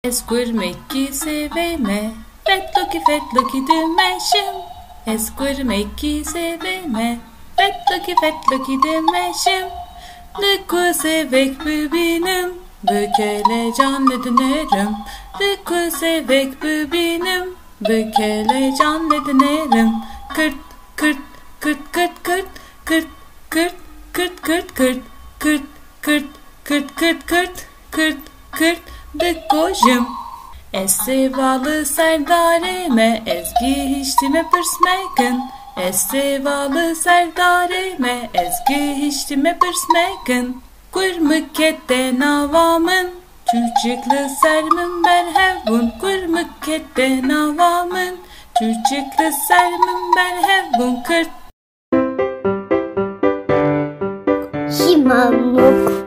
Eskurmekki seveme, fettluki dümeşim. Eskurmekki seveme, fettluki dümeşim. Lyku sevek benim, bükele canlı dönerim. Lyku sevek benim, bükele canlı dönerim. Kırt kırt kırt kırt kırt kırt kırt kırt kırt kırt kırt kırt kırt kırt kırt kırt kırt dıkojum. Es sevalı serdareme, ezgi hiçtime pırsmekın. Es sevalı serdareme, ezgi hiçtime pırsmekın. Kurmukette navamın, çocuklu sermin berhevbun. Kurmukette navamın, çocuklu sermin berhevbun. Kırt Şimamuk.